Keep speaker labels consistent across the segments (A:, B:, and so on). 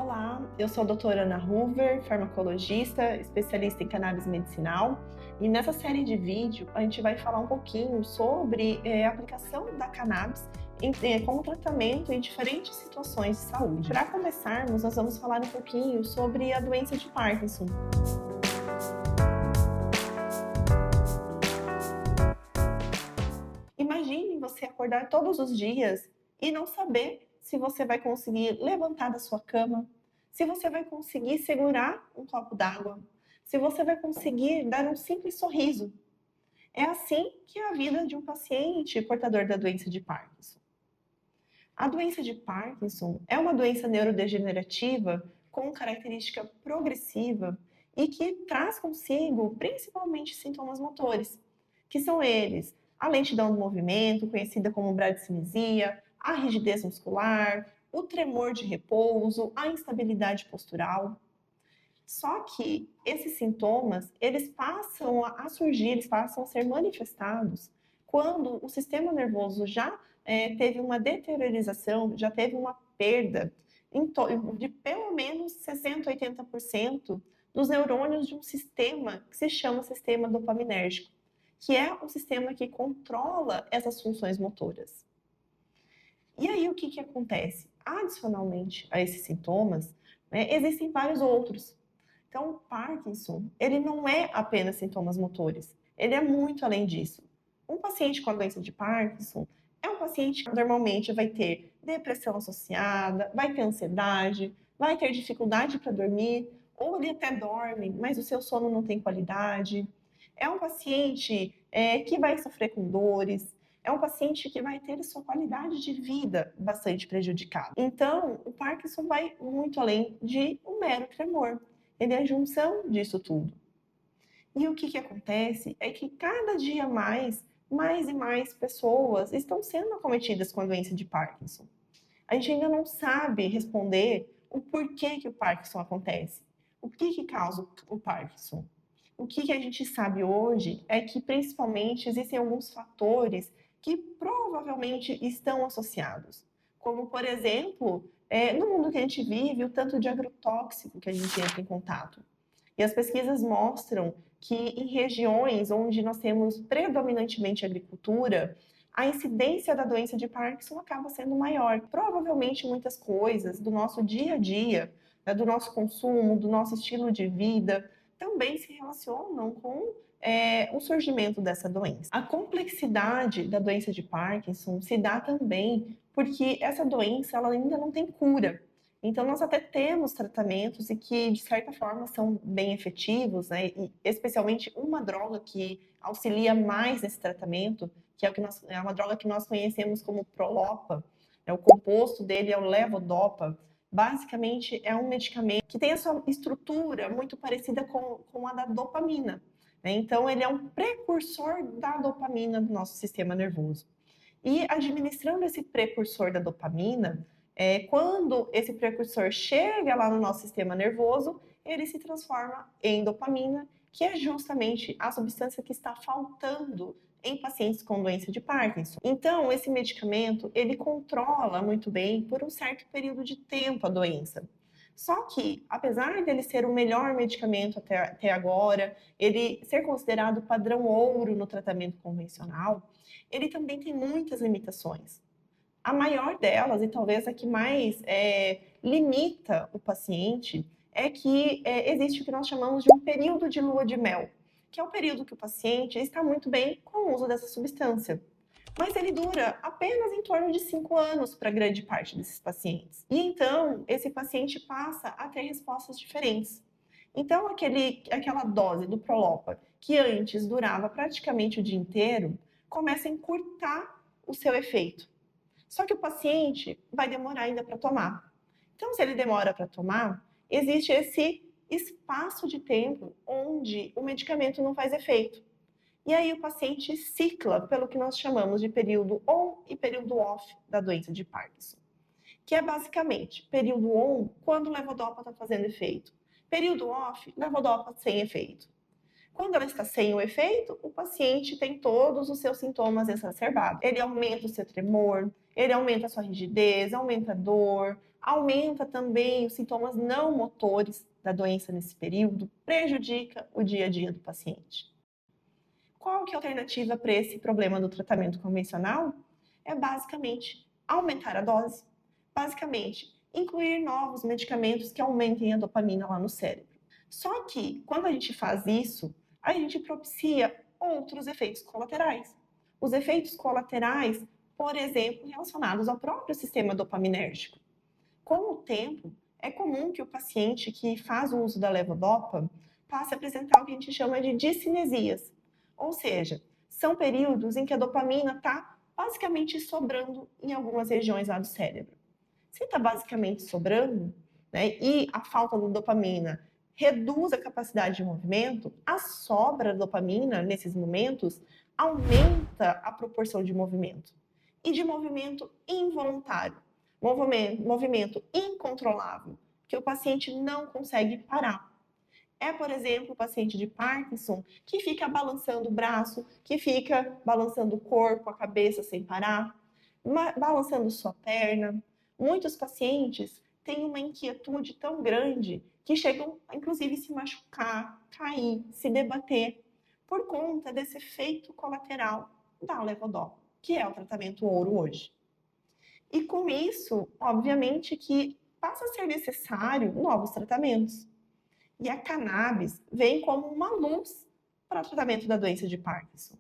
A: Olá, eu sou a doutora Ana Hoover, farmacologista, especialista em cannabis medicinal, e nessa série de vídeo a gente vai falar um pouquinho sobre a aplicação da cannabis como tratamento em diferentes situações de saúde. Para começarmos, nós vamos falar um pouquinho sobre a doença de Parkinson. Imagine você acordar todos os dias e não saber se você vai conseguir levantar da sua cama, se você vai conseguir segurar um copo d'água, se você vai conseguir dar um simples sorriso. É assim que é a vida de um paciente portador da doença de Parkinson. A doença de Parkinson é uma doença neurodegenerativa com característica progressiva e que traz consigo principalmente sintomas motores, que são eles: a lentidão do movimento, conhecida como bradicinesia, a rigidez muscular, o tremor de repouso, a instabilidade postural. Só que esses sintomas, eles passam a surgir, eles passam a ser manifestados quando o sistema nervoso já teve uma deteriorização, já teve uma perda de pelo menos 60, 80% dos neurônios de um sistema que se chama sistema dopaminérgico, que é o sistema que controla essas funções motoras. E aí o que acontece? Adicionalmente a esses sintomas, existem vários outros. Então, o Parkinson, ele não é apenas sintomas motores, ele é muito além disso. Um paciente com a doença de Parkinson é um paciente que normalmente vai ter depressão associada, vai ter ansiedade, vai ter dificuldade para dormir, ou ele até dorme, mas o seu sono não tem qualidade. É um paciente que vai sofrer com dores, é um paciente que vai ter sua qualidade de vida bastante prejudicada. Então, o Parkinson vai muito além de um mero tremor. Ele é a junção disso tudo. E o que acontece é que cada dia mais e mais pessoas estão sendo acometidas com a doença de Parkinson. A gente ainda não sabe responder o porquê que o Parkinson acontece. O que causa o Parkinson? O que a gente sabe hoje é que, principalmente, existem alguns fatores que provavelmente estão associados. Como, por exemplo, no mundo que a gente vive, o tanto de agrotóxico que a gente entra em contato. E as pesquisas mostram que em regiões onde nós temos predominantemente agricultura, a incidência da doença de Parkinson acaba sendo maior. Provavelmente muitas coisas do nosso dia a dia, do nosso consumo, do nosso estilo de vida, também se relacionam com o surgimento dessa doença. A complexidade da doença de Parkinson se dá também porque essa doença ela ainda não tem cura. Então, nós até temos tratamentos e que, de certa forma, são bem efetivos, né? E especialmente uma droga que auxilia mais nesse tratamento, que é uma droga que nós conhecemos como Prolopa. O composto dele é o levodopa. Basicamente, é um medicamento que tem a sua estrutura muito parecida com a da dopamina, né? Então, ele é um precursor da dopamina do nosso sistema nervoso. E administrando esse precursor da dopamina, quando esse precursor chega lá no nosso sistema nervoso, ele se transforma em dopamina, que é justamente a substância que está faltando em pacientes com doença de Parkinson. Então, esse medicamento, ele controla muito bem por um certo período de tempo a doença. Só que, apesar dele ser o melhor medicamento até agora, ele ser considerado padrão ouro no tratamento convencional, ele também tem muitas limitações. A maior delas, e talvez a que mais limita o paciente, é que existe o que nós chamamos de um período de lua de mel, que é o período que o paciente está muito bem com o uso dessa substância. Mas ele dura apenas em torno de 5 anos para grande parte desses pacientes. E então, esse paciente passa a ter respostas diferentes. Então, aquela dose do Prolopa, que antes durava praticamente o dia inteiro, começa a encurtar o seu efeito. Só que o paciente vai demorar ainda para tomar. Então, se ele demora para tomar, existe esse espaço de tempo onde o medicamento não faz efeito. E aí o paciente cicla pelo que nós chamamos de período on e período off da doença de Parkinson, que é basicamente período on, quando o levodopa está fazendo efeito. Período off, levodopa sem efeito. Quando ela está sem o efeito, o paciente tem todos os seus sintomas exacerbados. Ele aumenta o seu tremor, ele aumenta a sua rigidez, aumenta a dor, aumenta também os sintomas não motores da doença nesse período, prejudica o dia a dia do paciente. Qual que é a alternativa para esse problema do tratamento convencional? É basicamente aumentar a dose, basicamente incluir novos medicamentos que aumentem a dopamina lá no cérebro. Só que quando a gente faz isso, a gente propicia outros efeitos colaterais. Os efeitos colaterais, por exemplo, relacionados ao próprio sistema dopaminérgico. Com o tempo, é comum que o paciente que faz o uso da levodopa passe a apresentar o que a gente chama de discinesias, ou seja, são períodos em que a dopamina está basicamente sobrando em algumas regiões lá do cérebro. Se está basicamente sobrando, né, e a falta da dopamina reduz a capacidade de movimento, a sobra da dopamina nesses momentos aumenta a proporção de movimento. E de movimento involuntário, movimento incontrolável, que o paciente não consegue parar. É, por exemplo, o paciente de Parkinson que fica balançando o braço, que fica balançando o corpo, a cabeça sem parar, balançando sua perna. Muitos pacientes têm uma inquietude tão grande que chegam, inclusive, se machucar, cair, se debater, por conta desse efeito colateral da levodopa, que é o tratamento ouro hoje. E com isso, obviamente, que passa a ser necessário novos tratamentos. E a cannabis vem como uma luz para o tratamento da doença de Parkinson.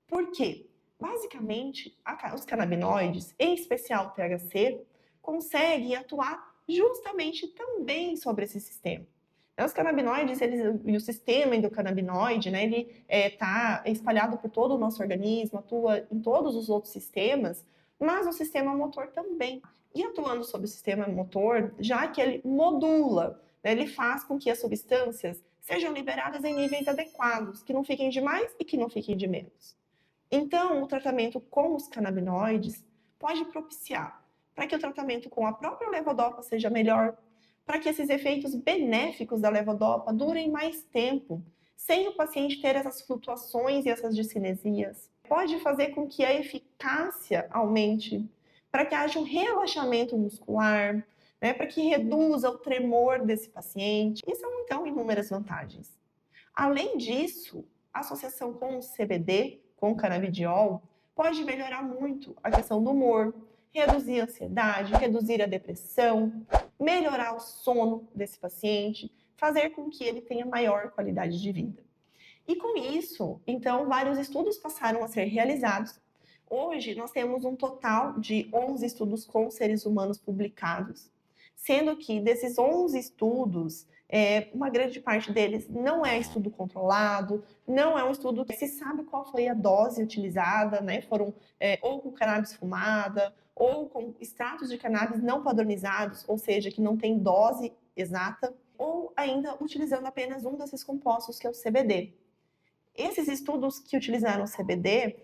A: Por quê? Basicamente, os canabinoides, em especial o THC, conseguem atuar justamente também sobre esse sistema. Os canabinoides e o sistema endocannabinoide, né, ele está espalhado por todo o nosso organismo, atua em todos os outros sistemas, mas o sistema motor também. E atuando sobre o sistema motor, já que ele modula, né, ele faz com que as substâncias sejam liberadas em níveis adequados, que não fiquem de mais e que não fiquem de menos. Então, o tratamento com os canabinoides pode propiciar para que o tratamento com a própria levodopa seja melhor, para que esses efeitos benéficos da levodopa durem mais tempo, sem o paciente ter essas flutuações e essas discinesias. Pode fazer com que a eficácia aumente, para que haja um relaxamento muscular, né, para que reduza o tremor desse paciente. E são, então, inúmeras vantagens. Além disso, a associação com o CBD, com o canabidiol, pode melhorar muito a questão do humor, reduzir a ansiedade, reduzir a depressão, melhorar o sono desse paciente, fazer com que ele tenha maior qualidade de vida. E com isso, então, vários estudos passaram a ser realizados. Hoje, nós temos um total de 11 estudos com seres humanos publicados, sendo que desses 11 estudos, uma grande parte deles não é estudo controlado, não é um estudo que se sabe qual foi a dose utilizada, né? Foram ou com cannabis fumada, ou com extratos de cannabis não padronizados, ou seja, que não tem dose exata, ou ainda utilizando apenas um desses compostos, que é o CBD. Esses estudos que utilizaram o CBD,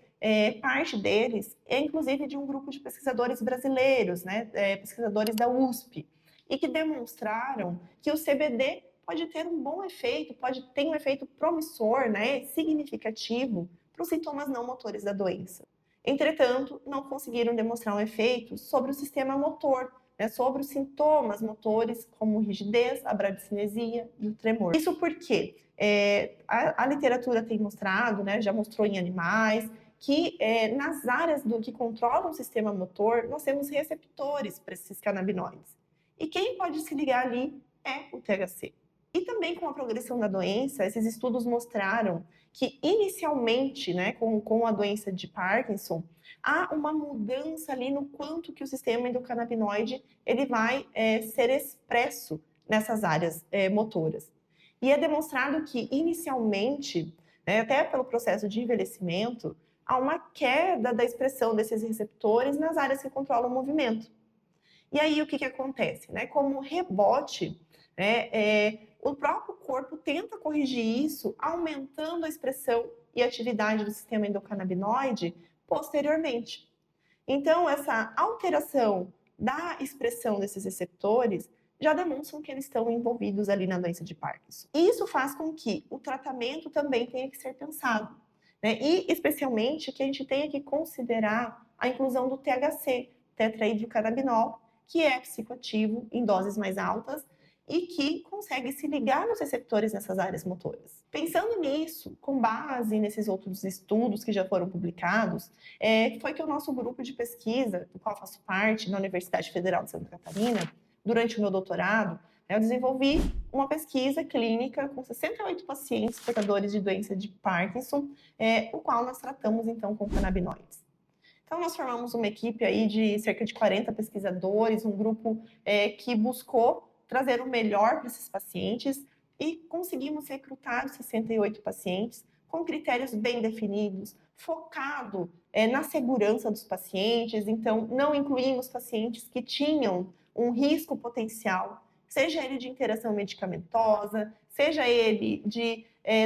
A: parte deles é inclusive de um grupo de pesquisadores brasileiros, né, pesquisadores da USP, e que demonstraram que o CBD pode ter um bom efeito, pode ter um efeito promissor, né, significativo para os sintomas não motores da doença. Entretanto, não conseguiram demonstrar um efeito sobre o sistema motor, né, sobre os sintomas motores, como rigidez, a bradicinesia e o tremor. Isso porque a literatura tem mostrado, né, já mostrou em animais, que nas áreas que controlam o sistema motor, nós temos receptores para esses canabinoides. E quem pode se ligar ali é o THC. E também com a progressão da doença, esses estudos mostraram que inicialmente, né, com a doença de Parkinson, há uma mudança ali no quanto que o sistema endocannabinoide ele vai ser expresso nessas áreas motoras. E é demonstrado que, inicialmente, né, até pelo processo de envelhecimento, há uma queda da expressão desses receptores nas áreas que controlam o movimento. E aí, o que acontece? Né? Como rebote, né, o próprio corpo tenta corrigir isso, aumentando a expressão e atividade do sistema endocannabinoide posteriormente. Então, essa alteração da expressão desses receptores já demonstram que eles estão envolvidos ali na doença de Parkinson. E isso faz com que o tratamento também tenha que ser pensado, né? E, especialmente, que a gente tenha que considerar a inclusão do THC, tetrahidrocannabinol, que é psicoativo em doses mais altas e que consegue se ligar nos receptores nessas áreas motoras. Pensando nisso, com base nesses outros estudos que já foram publicados, foi que o nosso grupo de pesquisa, do qual faço parte, na Universidade Federal de Santa Catarina, durante o meu doutorado, eu desenvolvi uma pesquisa clínica com 68 pacientes portadores de doença de Parkinson, o qual nós tratamos, então, com canabinoides. Então, nós formamos uma equipe aí de cerca de 40 pesquisadores, um grupo que buscou trazer o melhor para esses pacientes e conseguimos recrutar 68 pacientes com critérios bem definidos, focado na segurança dos pacientes. Então, não incluímos pacientes que tinham um risco potencial, seja ele de interação medicamentosa, seja ele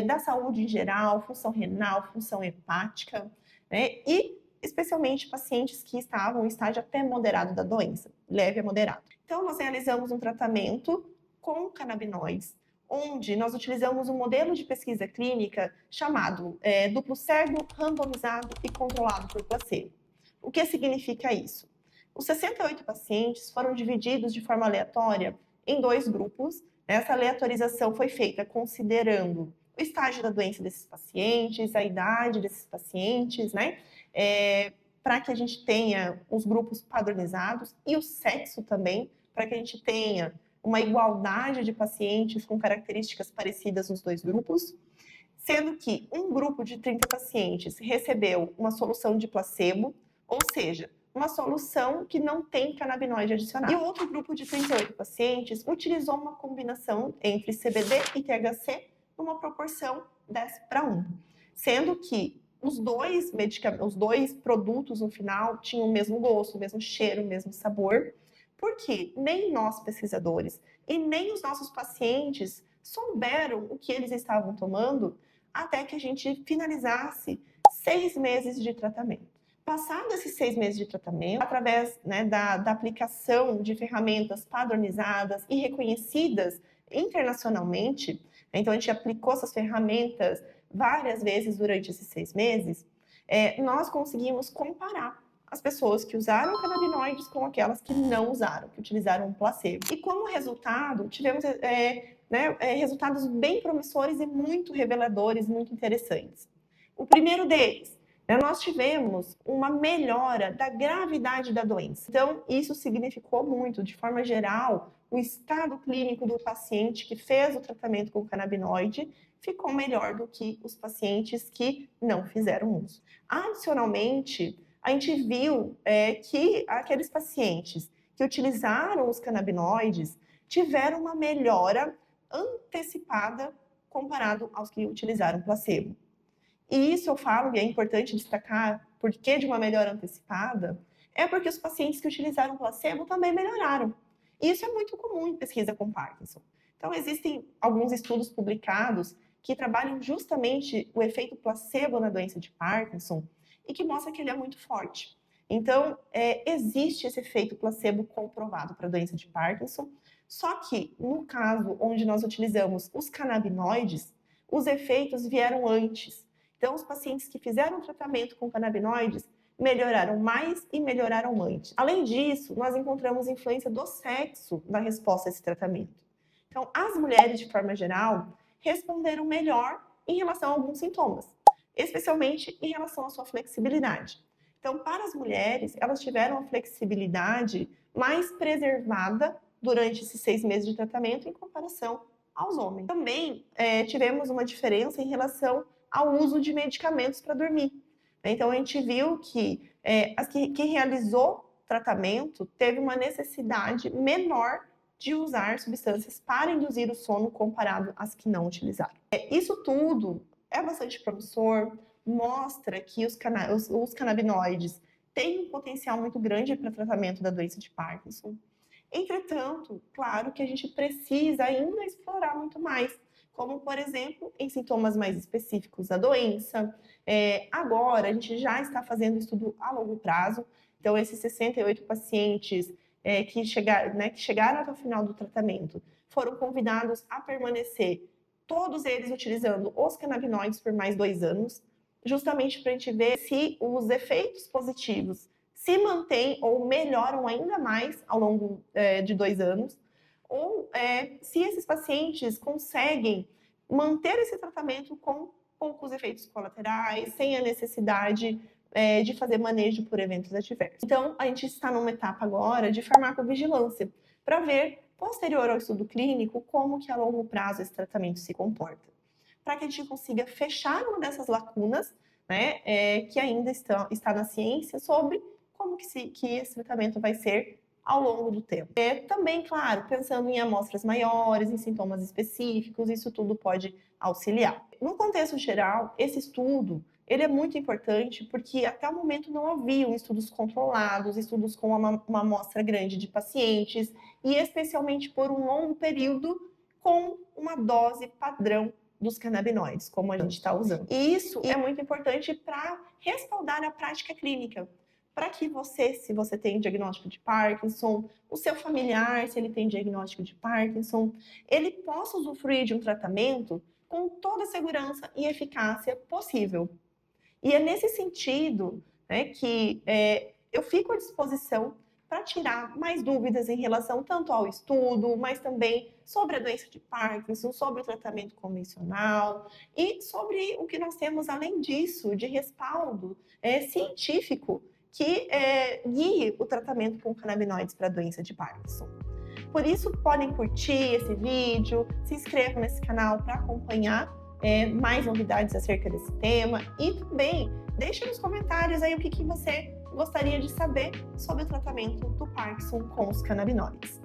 A: da saúde em geral, função renal, função hepática, né? E especialmente pacientes que estavam em estágio até moderado da doença, leve a moderado. Então, nós realizamos um tratamento com canabinoides, onde nós utilizamos um modelo de pesquisa clínica chamado duplo cego, randomizado e controlado por placebo. O que significa isso? Os 68 pacientes foram divididos de forma aleatória em 2 grupos. Essa aleatorização foi feita considerando o estágio da doença desses pacientes, a idade desses pacientes, né? Para que a gente tenha os grupos padronizados e o sexo também, para que a gente tenha uma igualdade de pacientes com características parecidas nos 2 grupos, sendo que um grupo de 30 pacientes recebeu uma solução de placebo, ou seja, uma solução que não tem canabinoide adicionado. E o outro grupo de 38 pacientes utilizou uma combinação entre CBD e THC numa proporção 10:1, sendo que os dois produtos no final tinham o mesmo gosto, o mesmo cheiro, o mesmo sabor, porque nem nós pesquisadores e nem os nossos pacientes souberam o que eles estavam tomando até que a gente finalizasse 6 meses de tratamento. Passado esses 6 meses de tratamento, através da aplicação de ferramentas padronizadas e reconhecidas internacionalmente, então a gente aplicou essas ferramentas várias vezes durante esses 6 meses, nós conseguimos comparar as pessoas que usaram canabinoides com aquelas que não usaram, que utilizaram um placebo. E como resultado, tivemos resultados bem promissores e muito reveladores, muito interessantes. O primeiro deles, nós tivemos uma melhora da gravidade da doença. Então, isso significou muito, de forma geral, o estado clínico do paciente que fez o tratamento com canabinoide ficou melhor do que os pacientes que não fizeram uso. Adicionalmente, a gente viu que aqueles pacientes que utilizaram os canabinoides tiveram uma melhora antecipada comparado aos que utilizaram placebo. E isso eu falo, e é importante destacar, porque de uma melhora antecipada, é porque os pacientes que utilizaram placebo também melhoraram. E isso é muito comum em pesquisa com Parkinson. Então, existem alguns estudos publicados que trabalham justamente o efeito placebo na doença de Parkinson e que mostra que ele é muito forte. Então, existe esse efeito placebo comprovado para a doença de Parkinson, só que, no caso onde nós utilizamos os canabinoides, os efeitos vieram antes. Então, os pacientes que fizeram tratamento com canabinoides melhoraram mais e melhoraram antes. Além disso, nós encontramos influência do sexo na resposta a esse tratamento. Então, as mulheres, de forma geral, responderam melhor em relação a alguns sintomas, especialmente em relação à sua flexibilidade. Então, para as mulheres, elas tiveram a flexibilidade mais preservada durante esses 6 meses de tratamento em comparação aos homens. Também tivemos uma diferença em relação ao uso de medicamentos para dormir. Então, a gente viu que quem realizou tratamento teve uma necessidade menor de usar substâncias para induzir o sono comparado às que não utilizaram. Isso tudo é bastante promissor, mostra que os canabinoides têm um potencial muito grande para o tratamento da doença de Parkinson. Entretanto, claro que a gente precisa ainda explorar muito mais, como, por exemplo, em sintomas mais específicos da doença. Agora, a gente já está fazendo estudo a longo prazo, então esses 68 pacientes que chegaram até o final do tratamento foram convidados a permanecer, todos eles utilizando os canabinoides por mais 2 anos, justamente para a gente ver se os efeitos positivos se mantêm ou melhoram ainda mais ao longo de 2 anos, ou se esses pacientes conseguem manter esse tratamento com poucos efeitos colaterais, sem a necessidade de fazer manejo por eventos adversos. Então, a gente está numa etapa agora de farmacovigilância, para ver, posterior ao estudo clínico, como que a longo prazo esse tratamento se comporta. Para que a gente consiga fechar uma dessas lacunas, né, que ainda está na ciência, sobre como que esse tratamento vai ser ao longo do tempo. Também, claro, pensando em amostras maiores, em sintomas específicos, isso tudo pode auxiliar. No contexto geral, esse estudo ele é muito importante porque até o momento não haviam estudos controlados, estudos com uma amostra grande de pacientes e especialmente por um longo período com uma dose padrão dos canabinoides, como a gente está usando. E isso é muito importante para respaldar a prática clínica, para que você, se você tem diagnóstico de Parkinson, o seu familiar, se ele tem diagnóstico de Parkinson, ele possa usufruir de um tratamento com toda a segurança e eficácia possível. E é nesse sentido, né, que eu fico à disposição para tirar mais dúvidas em relação tanto ao estudo, mas também sobre a doença de Parkinson, sobre o tratamento convencional e sobre o que nós temos além disso, de respaldo científico que guie o tratamento com canabinoides para a doença de Parkinson. Por isso, podem curtir esse vídeo, se inscrevam nesse canal para acompanhar mais novidades acerca desse tema e também deixe nos comentários aí o que você gostaria de saber sobre o tratamento do Parkinson com os canabinoides.